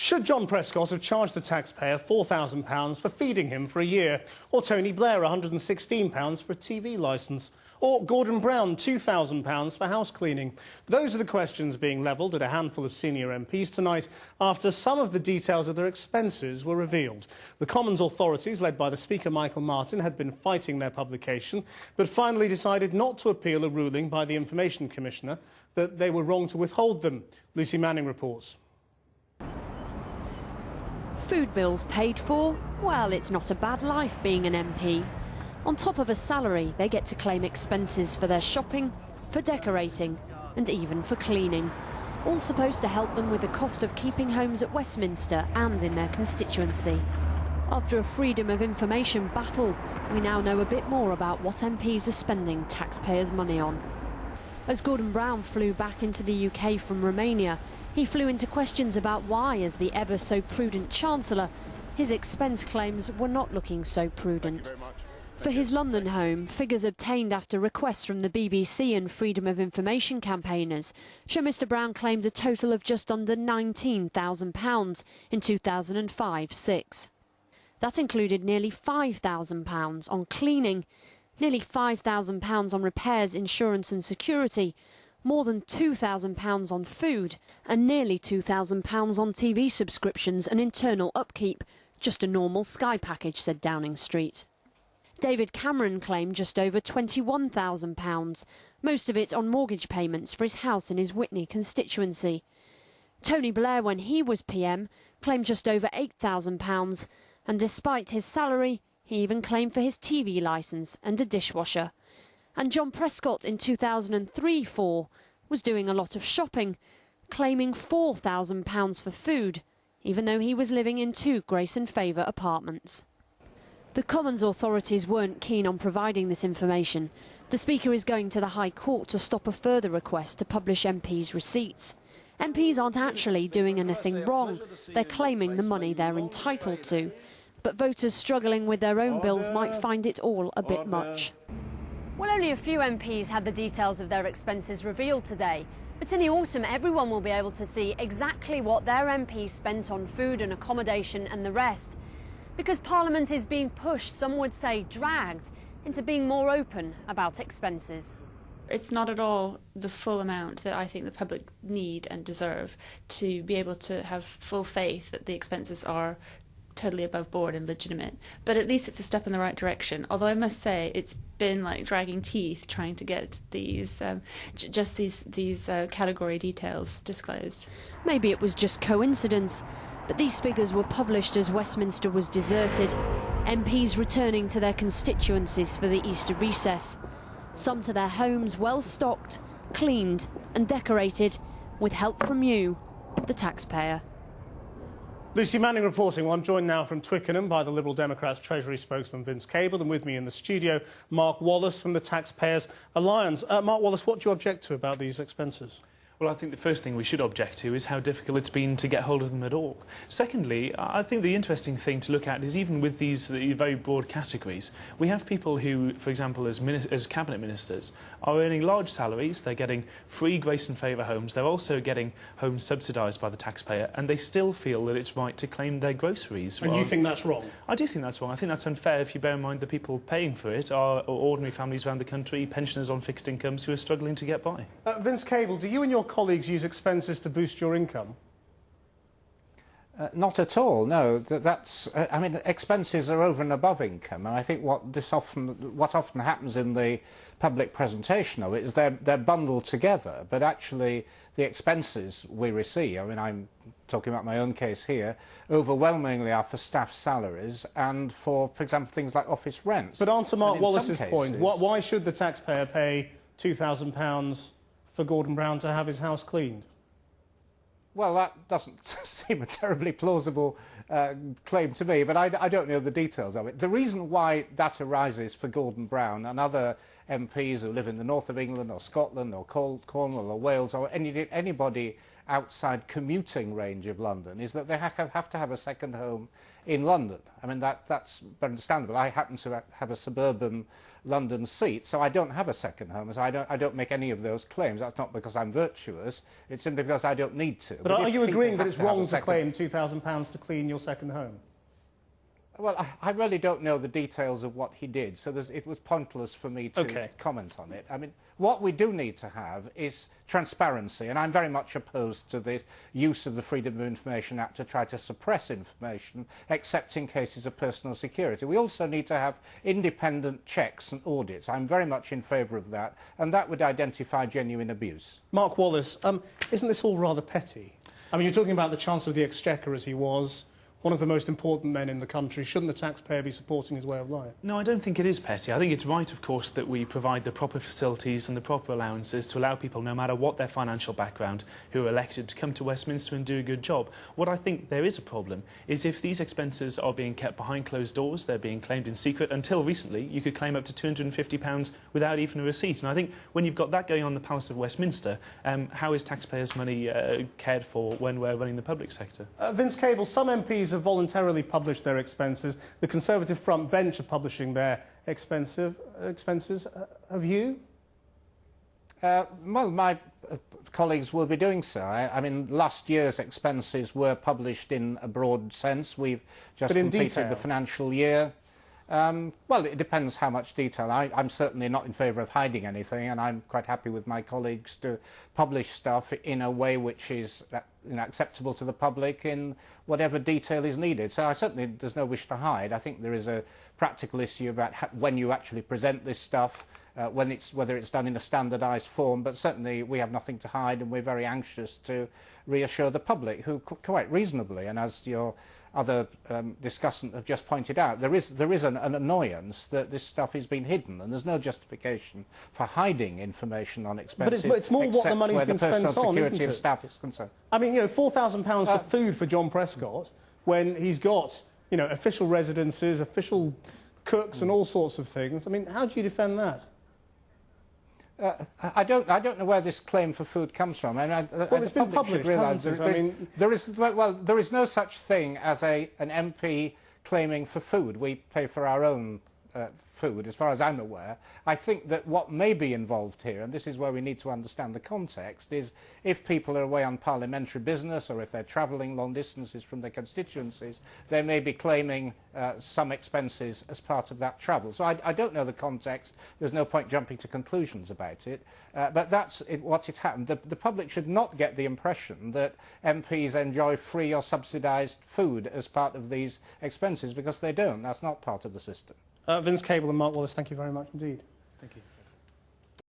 Should John Prescott have charged the taxpayer £4,000 for feeding him for a year? Or Tony Blair £116 for a TV licence? Or Gordon Brown £2,000 for house cleaning? Those are the questions being levelled at a handful of senior MPs tonight after some of the details of their expenses were revealed. The Commons authorities, led by the Speaker Michael Martin, had been fighting their publication, but finally decided not to appeal a ruling by the Information Commissioner that they were wrong to withhold them. Lucy Manning reports. Food bills paid for? Well, it's not a bad life being an MP. On top of a salary, they get to claim expenses for their shopping, for decorating, and even for cleaning. All supposed to help them with the cost of keeping homes at Westminster and in their constituency. After a freedom of information battle, we now know a bit more about what MPs are spending taxpayers' money on. As Gordon Brown flew back into the UK from Romania, he flew into questions about why, as the ever-so-prudent Chancellor, his expense claims were not looking so prudent. For his London home, figures obtained after requests from the BBC and Freedom of Information campaigners show Mr Brown claimed a total of just under £19,000 in 2005-06. That included nearly £5,000 on cleaning, nearly £5,000 on repairs, insurance and security, more than £2,000 on food and nearly £2,000 on TV subscriptions and internal upkeep. Just a normal Sky package, said Downing Street. David Cameron claimed just over £21,000, most of it on mortgage payments for his house in his Witney constituency. Tony Blair, when he was PM, claimed just over £8,000, and despite his salary, he even claimed for his TV licence and a dishwasher. And John Prescott in 2003-04 was doing a lot of shopping, claiming £4,000 for food, even though he was living in 2 Grace and Favour apartments. The Commons authorities weren't keen on providing this information. The Speaker is going to the High Court to stop a further request to publish MPs' receipts. MPs aren't actually doing anything wrong. They're claiming the money they're entitled to. But voters struggling with their own bills might find it all a bit much. Well, only a few MPs had the details of their expenses revealed today. But in the autumn, everyone will be able to see exactly what their MPs spent on food and accommodation and the rest. Because Parliament is being pushed, some would say dragged, into being more open about expenses. It's not at all the full amount that I think the public need and deserve to be able to have full faith that the expenses are totally above board and legitimate, but at least it's a step in the right direction. Although I must say it's been like dragging teeth trying to get these these category details disclosed. Maybe it was just coincidence, but these figures were published as Westminster was deserted, MPs returning to their constituencies for the Easter recess, some to their homes well stocked, cleaned and decorated with help from you, the taxpayer. Lucy Manning reporting. Well, I'm joined now from Twickenham by the Liberal Democrats Treasury spokesman Vince Cable, and with me in the studio, Mark Wallace from the Taxpayers Alliance. Mark Wallace, what do you object to about these expenses? Well, I think the first thing we should object to is how difficult it's been to get hold of them at all. Secondly, I think the interesting thing to look at is even with these very broad categories, we have people who, for example, as cabinet ministers, are earning large salaries, they're getting free Grace and Favour homes, they're also getting homes subsidised by the taxpayer, and they still feel that it's right to claim their groceries. And you think that's wrong? I do think that's wrong. I think that's unfair if you bear in mind the people paying for it are ordinary families around the country, pensioners on fixed incomes who are struggling to get by. Vince Cable, do you and your colleagues use expenses to boost your income? Not at all, no. I mean, expenses are over and above income, and I think what often happens in the public presentation of it is they're bundled together, but actually the expenses we receive, I mean, I'm talking about my own case here, overwhelmingly are for staff salaries and for example, things like office rents. But answer Mark Wallace's point, why should the taxpayer pay £2,000 for Gordon Brown to have his house cleaned? Well, that doesn't seem a terribly plausible claim to me, but I don't know the details of it. The reason why that arises for Gordon Brown and other MPs who live in the north of England or Scotland or Cornwall or Wales or anybody outside commuting range of London is that they have to have a second home in London. I mean, that's understandable. I happen to have a suburban London seat, so I don't have a second home. So I don't make any of those claims. That's not because I'm virtuous. It's simply because I don't need to. But are you agreeing that it's wrong to claim £2,000 to clean your second home? Well, I really don't know the details of what he did, so it was pointless for me to comment on it. I mean, what we do need to have is transparency, and I'm very much opposed to the use of the Freedom of Information Act to try to suppress information, except in cases of personal security. We also need to have independent checks and audits. I'm very much in favour of that, and that would identify genuine abuse. Mark Wallace, isn't this all rather petty? I mean, you're talking about the Chancellor of the Exchequer as he was, one of the most important men in the country. Shouldn't the taxpayer be supporting his way of life? No, I don't think it is petty. I think it's right, of course, that we provide the proper facilities and the proper allowances to allow people, no matter what their financial background, who are elected to come to Westminster and do a good job. What I think there is a problem is if these expenses are being kept behind closed doors, they're being claimed in secret. Until recently, you could claim up to £250 without even a receipt. And I think when you've got that going on in the Palace of Westminster, how is taxpayers' money cared for when we're running the public sector? Vince Cable, some MPs have voluntarily published their expenses. The Conservative front bench are publishing their expenses. Have you? Well, my colleagues will be doing so. I mean, last year's expenses were published in a broad sense. We've just completed the financial year. Well, it depends how much detail. I'm certainly not in favour of hiding anything, and I'm quite happy with my colleagues to publish stuff in a way which is acceptable to the public in whatever detail is needed. So there's no wish to hide. I think there is a practical issue about when you actually present this stuff, whether it's done in a standardised form, but certainly we have nothing to hide, and we're very anxious to reassure the public, who quite reasonably, and as your other discussant have just pointed out, there is an annoyance that this stuff is being hidden, and there's no justification for hiding information on expenses. But it's more what the money's been spent on, except where the personal security of staff is concerned. I mean, £4,000 for food for John Prescott, when he's got, official residences, official cooks and all sorts of things. I mean, how do you defend that? I don't know where this claim for food comes from. It's been published, hasn't it? There is no such thing as an MP claiming for food. We pay for our own food, as far as I'm aware. I think that what may be involved here, and this is where we need to understand the context, is if people are away on parliamentary business, or if they're travelling long distances from their constituencies, they may be claiming some expenses as part of that travel. So I don't know the context. There's no point jumping to conclusions about it. But that's what has happened. The public should not get the impression that MPs enjoy free or subsidised food as part of these expenses, because they don't. That's not part of the system. Vince Cable and Mark Wallace, thank you very much indeed. Thank you.